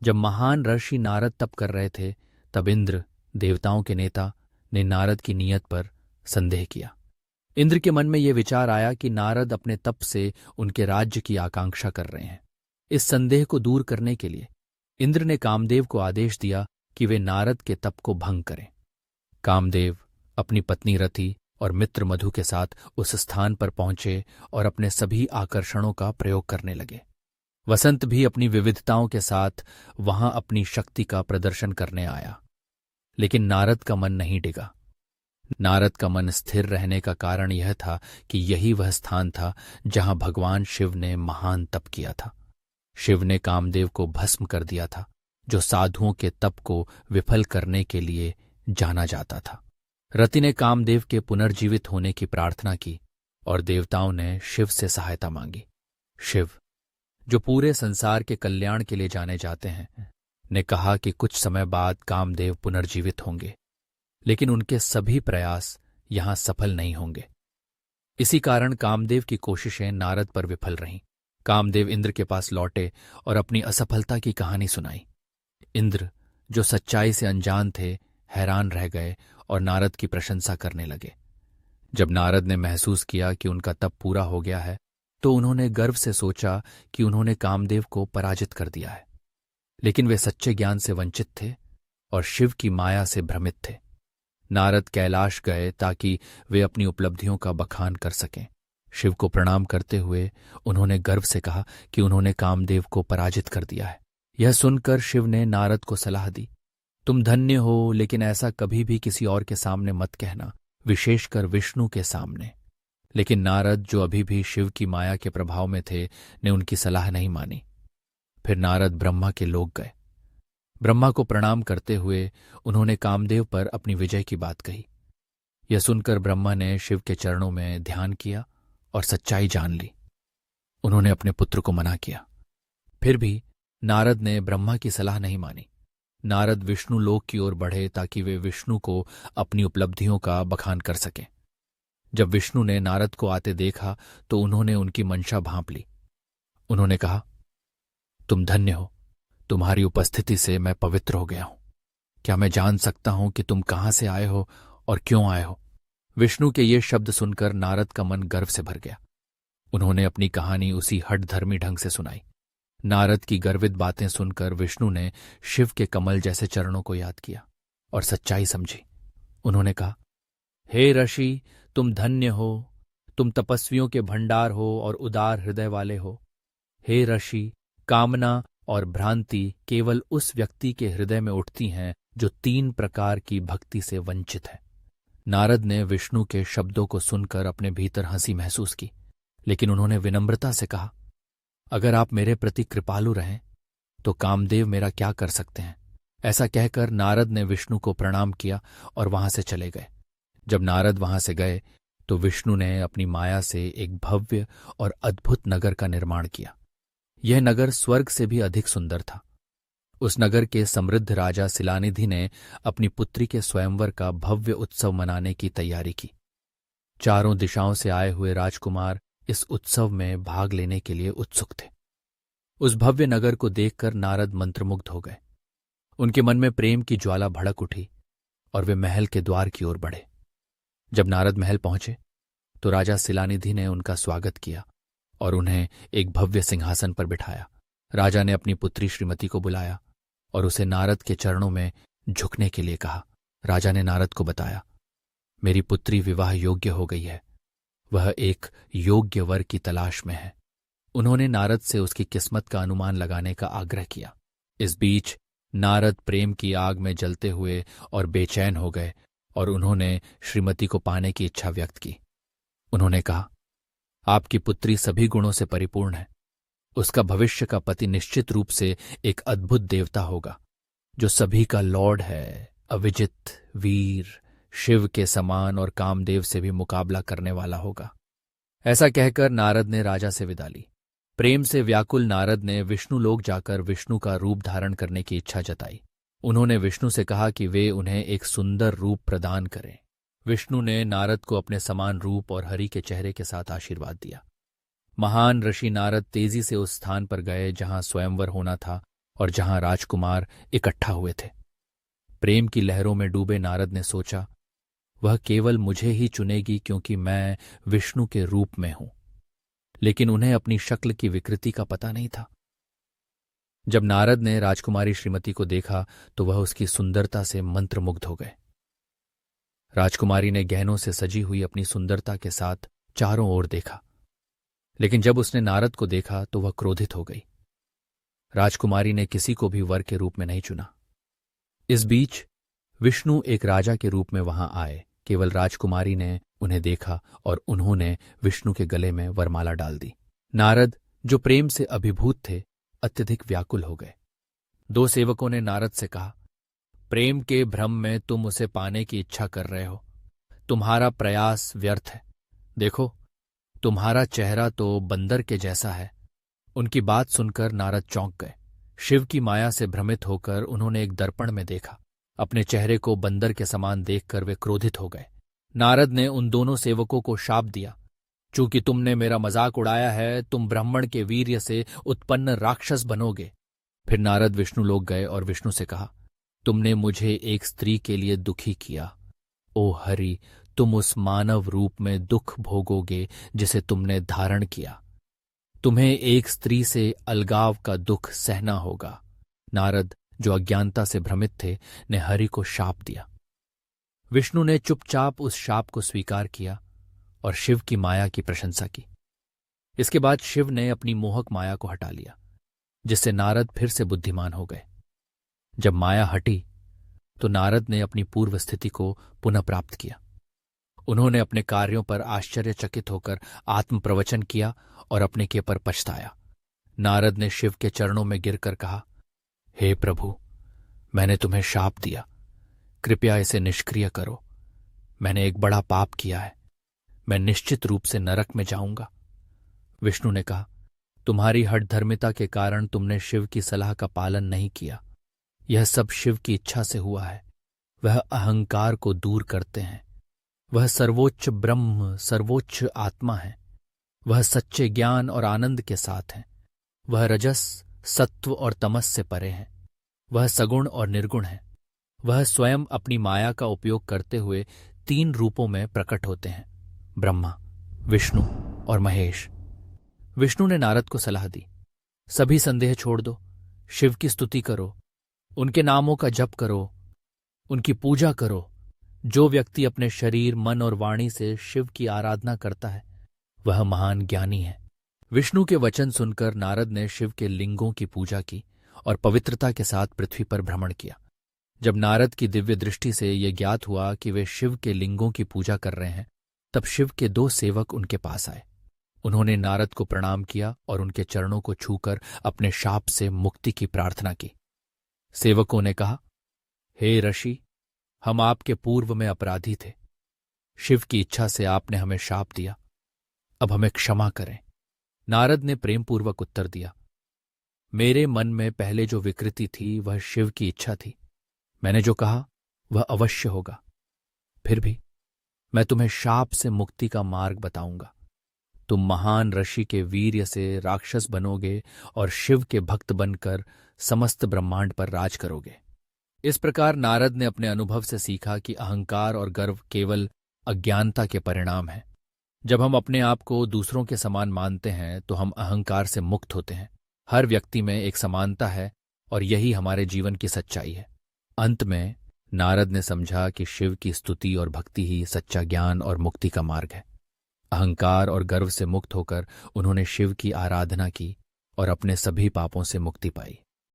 जब महान ऋषि नारद तप कर रहे थे, तब इंद्र, देवताओं के नेता, ने नारद की नीयत पर संदेह किया। इंद्र के मन में यह विचार आया कि नारद अपने तप से उनके राज्य की आकांक्षा कर रहे हैं। इस संदेह को दूर करने के लिए इंद्र ने कामदेव को आदेश दिया कि वे नारद के तप को भंग करें। कामदेव अपनी पत्नी रति और मित्र मधु के साथ उस स्थान पर पहुंचे और अपने सभी आकर्षणों का प्रयोग करने लगे। वसंत भी अपनी विविधताओं के साथ वहां अपनी शक्ति का प्रदर्शन करने आया, लेकिन नारद का मन नहीं डिगा। नारद का मन स्थिर रहने का कारण यह था कि यही वह स्थान था जहां भगवान शिव ने महान तप किया था। शिव ने कामदेव को भस्म कर दिया था, जो साधुओं के तप को विफल करने के लिए जाना जाता था। रति ने कामदेव के पुनर्जीवित होने की प्रार्थना की और देवताओं ने शिव से सहायता मांगी। शिव, जो पूरे संसार के कल्याण के लिए जाने जाते हैं, ने कहा कि कुछ समय बाद कामदेव पुनर्जीवित होंगे, लेकिन उनके सभी प्रयास यहां सफल नहीं होंगे। इसी कारण कामदेव की कोशिशें नारद पर विफल रहीं। कामदेव इंद्र के पास लौटे और अपनी असफलता की कहानी सुनाई। इंद्र, जो सच्चाई से अनजान थे, हैरान रह गए और नारद की प्रशंसा करने लगे। जब नारद ने महसूस किया कि उनका तप पूरा हो गया है, तो उन्होंने गर्व से सोचा कि उन्होंने कामदेव को पराजित कर दिया है। लेकिन वे सच्चे ज्ञान से वंचित थे और शिव की माया से भ्रमित थे। नारद कैलाश गए ताकि वे अपनी उपलब्धियों का बखान कर सकें। शिव को प्रणाम करते हुए उन्होंने गर्व से कहा कि उन्होंने कामदेव को पराजित कर दिया है। यह सुनकर शिव ने नारद को सलाह दी, तुम धन्य हो, लेकिन ऐसा कभी भी किसी और के सामने मत कहना, विशेषकर विष्णु के सामने। लेकिन नारद, जो अभी भी शिव की माया के प्रभाव में थे, ने उनकी सलाह नहीं मानी। फिर नारद ब्रह्मा के लोक गए। ब्रह्मा को प्रणाम करते हुए उन्होंने कामदेव पर अपनी विजय की बात कही। यह सुनकर ब्रह्मा ने शिव के चरणों में ध्यान किया और सच्चाई जान ली। उन्होंने अपने पुत्र को मना किया। फिर भी नारद ने ब्रह्मा की सलाह नहीं मानी। नारद विष्णु लोक की ओर बढ़े ताकि वे विष्णु को अपनी उपलब्धियों का बखान कर सकें। जब विष्णु ने नारद को आते देखा तो उन्होंने उनकी मंशा भांप ली। उन्होंने कहा, तुम धन्य हो, तुम्हारी उपस्थिति से मैं पवित्र हो गया हूं। क्या मैं जान सकता हूं कि तुम कहां से आए हो और क्यों आए हो? विष्णु के ये शब्द सुनकर नारद का मन गर्व से भर गया। उन्होंने अपनी कहानी उसी हठधर्मी ढंग से सुनाई। नारद की गर्वित बातें सुनकर विष्णु ने शिव के कमल जैसे चरणों को याद किया और सच्चाई समझी। उन्होंने कहा, हे ऋषि, तुम धन्य हो, तुम तपस्वियों के भंडार हो और उदार हृदय वाले हो। हे ऋषि, कामना और भ्रांति केवल उस व्यक्ति के हृदय में उठती हैं जो 3 प्रकार की भक्ति से वंचित है। नारद ने विष्णु के शब्दों को सुनकर अपने भीतर हंसी महसूस की, लेकिन उन्होंने विनम्रता से कहा, अगर आप मेरे प्रति कृपालु रहें तो कामदेव मेरा क्या कर सकते हैं? ऐसा कहकर नारद ने विष्णु को प्रणाम किया और वहां से चले गए। जब नारद वहां से गए तो विष्णु ने अपनी माया से एक भव्य और अद्भुत नगर का निर्माण किया। यह नगर स्वर्ग से भी अधिक सुंदर था। उस नगर के समृद्ध राजा शिलानिधि ने अपनी पुत्री के स्वयंवर का भव्य उत्सव मनाने की तैयारी की। चारों दिशाओं से आए हुए राजकुमार इस उत्सव में भाग लेने के लिए उत्सुक थे। उस भव्य नगर को देखकर नारद मंत्रमुग्ध हो गए। उनके मन में प्रेम की ज्वाला भड़क उठी और वे महल के द्वार की ओर बढ़े। जब नारद महल पहुंचे तो राजा शिलानिधि ने उनका स्वागत किया और उन्हें एक भव्य सिंहासन पर बिठाया। राजा ने अपनी पुत्री श्रीमती को बुलाया और उसे नारद के चरणों में झुकने के लिए कहा। राजा ने नारद को बताया, मेरी पुत्री विवाह योग्य हो गई है, वह एक योग्य वर की तलाश में है। उन्होंने नारद से उसकी किस्मत का अनुमान लगाने का आग्रह किया। इस बीच नारद प्रेम की आग में जलते हुए और बेचैन हो गए और उन्होंने श्रीमती को पाने की इच्छा व्यक्त की। उन्होंने कहा, आपकी पुत्री सभी गुणों से परिपूर्ण है। उसका भविष्य का पति निश्चित रूप से एक अद्भुत देवता होगा, जो सभी का लॉर्ड है, अविजित, वीर, शिव के समान और कामदेव से भी मुकाबला करने वाला होगा। ऐसा कहकर नारद ने राजा से विदा ली। प्रेम से व्याकुल नारद ने विष्णु लोक जाकर विष्णु का रूप धारण करने की इच्छा जताई। उन्होंने विष्णु से कहा कि वे उन्हें एक सुंदर रूप प्रदान करें। विष्णु ने नारद को अपने समान रूप और हरि के चेहरे के साथ आशीर्वाद दिया। महान ऋषि नारद तेजी से उस स्थान पर गए जहां स्वयंवर होना था और जहां राजकुमार इकट्ठा हुए थे। प्रेम की लहरों में डूबे नारद ने सोचा, वह केवल मुझे ही चुनेगी क्योंकि मैं विष्णु के रूप में हूं। लेकिन उन्हें अपनी शक्ल की विकृति का पता नहीं था। जब नारद ने राजकुमारी श्रीमती को देखा तो वह उसकी सुंदरता से मंत्रमुग्ध हो गए। राजकुमारी ने गहनों से सजी हुई अपनी सुंदरता के साथ चारों ओर देखा, लेकिन जब उसने नारद को देखा तो वह क्रोधित हो गई। राजकुमारी ने किसी को भी वर के रूप में नहीं चुना। इस बीच विष्णु एक राजा के रूप में वहां आए। केवल राजकुमारी ने उन्हें देखा और उन्होंने विष्णु के गले में वरमाला डाल दी। नारद, जो प्रेम से अभिभूत थे, अत्यधिक व्याकुल हो गए। दो सेवकों ने नारद से कहा, प्रेम के भ्रम में तुम उसे पाने की इच्छा कर रहे हो। तुम्हारा प्रयास व्यर्थ है। देखो, तुम्हारा चेहरा तो बंदर के जैसा है। उनकी बात सुनकर नारद चौंक गए। शिव की माया से भ्रमित होकर उन्होंने एक दर्पण में देखा। अपने चेहरे को बंदर के समान देखकर वे क्रोधित हो गए। नारद ने उन दोनों सेवकों को शाप दिया, चूंकि तुमने मेरा मजाक उड़ाया है, तुम ब्राह्मण के वीर्य से उत्पन्न राक्षस बनोगे। फिर नारद विष्णु लोक गए और विष्णु से कहा, तुमने मुझे एक स्त्री के लिए दुखी किया। ओ हरि, तुम उस मानव रूप में दुख भोगोगे जिसे तुमने धारण किया। तुम्हें एक स्त्री से अलगाव का दुख सहना होगा। नारद, जो अज्ञानता से भ्रमित थे, ने हरि को शाप दिया। विष्णु ने चुपचाप उस शाप को स्वीकार किया और शिव की माया की प्रशंसा की। इसके बाद शिव ने अपनी मोहक माया को हटा लिया, जिससे नारद फिर से बुद्धिमान हो गए। जब माया हटी तो नारद ने अपनी पूर्व स्थिति को पुनः प्राप्त किया। उन्होंने अपने कार्यों पर आश्चर्यचकित होकर आत्मप्रवचन किया और अपने किए पर पछताया। नारद ने शिव के चरणों में गिरकर कहा, हे प्रभु, मैंने तुम्हें शाप दिया, कृपया इसे निष्क्रिय करो। मैंने एक बड़ा पाप किया है, मैं निश्चित रूप से नरक में जाऊंगा। विष्णु ने कहा, तुम्हारी हठधर्मिता के कारण तुमने शिव की सलाह का पालन नहीं किया। यह सब शिव की इच्छा से हुआ है। वह अहंकार को दूर करते हैं। वह सर्वोच्च ब्रह्म, सर्वोच्च आत्मा है। वह सच्चे ज्ञान और आनंद के साथ हैं। वह रजस, सत्व और तमस से परे हैं। वह सगुण और निर्गुण है। वह स्वयं अपनी माया का उपयोग करते हुए 3 रूपों में प्रकट होते हैं, ब्रह्मा, विष्णु और महेश। विष्णु ने नारद को सलाह दी, सभी संदेह छोड़ दो, शिव की स्तुति करो, उनके नामों का जप करो, उनकी पूजा करो। जो व्यक्ति अपने शरीर, मन और वाणी से शिव की आराधना करता है, वह महान ज्ञानी है। विष्णु के वचन सुनकर नारद ने शिव के लिंगों की पूजा की और पवित्रता के साथ पृथ्वी पर भ्रमण किया। जब नारद की दिव्य दृष्टि से यह ज्ञात हुआ कि वे शिव के लिंगों की पूजा कर रहे हैं, तब शिव के 2 सेवक उनके पास आए। उन्होंने नारद को प्रणाम किया और उनके चरणों को छूकर अपने शाप से मुक्ति की प्रार्थना की। सेवकों ने कहा, हे ऋषि, हम आपके पूर्व में अपराधी थे। शिव की इच्छा से आपने हमें शाप दिया। अब हमें क्षमा करें। नारद ने प्रेमपूर्वक उत्तर दिया, मेरे मन में पहले जो विकृति थी वह शिव की इच्छा थी। मैंने जो कहा वह अवश्य होगा। फिर भी मैं तुम्हें शाप से मुक्ति का मार्ग बताऊंगा। तुम महान ऋषि के वीर्य से राक्षस बनोगे और शिव के भक्त बनकर समस्त ब्रह्मांड पर राज करोगे। इस प्रकार नारद ने अपने अनुभव से सीखा कि अहंकार और गर्व केवल अज्ञानता के परिणाम हैं। जब हम अपने आप को दूसरों के समान मानते हैं तो हम अहंकार से मुक्त होते हैं। हर व्यक्ति में एक समानता है और यही हमारे जीवन की सच्चाई है। अंत में नारद ने समझा कि शिव की स्तुति और भक्ति ही सच्चा ज्ञान और मुक्ति का मार्ग है। अहंकार और गर्व से मुक्त होकर उन्होंने शिव की आराधना की और अपने सभी पापों से मुक्ति पाई।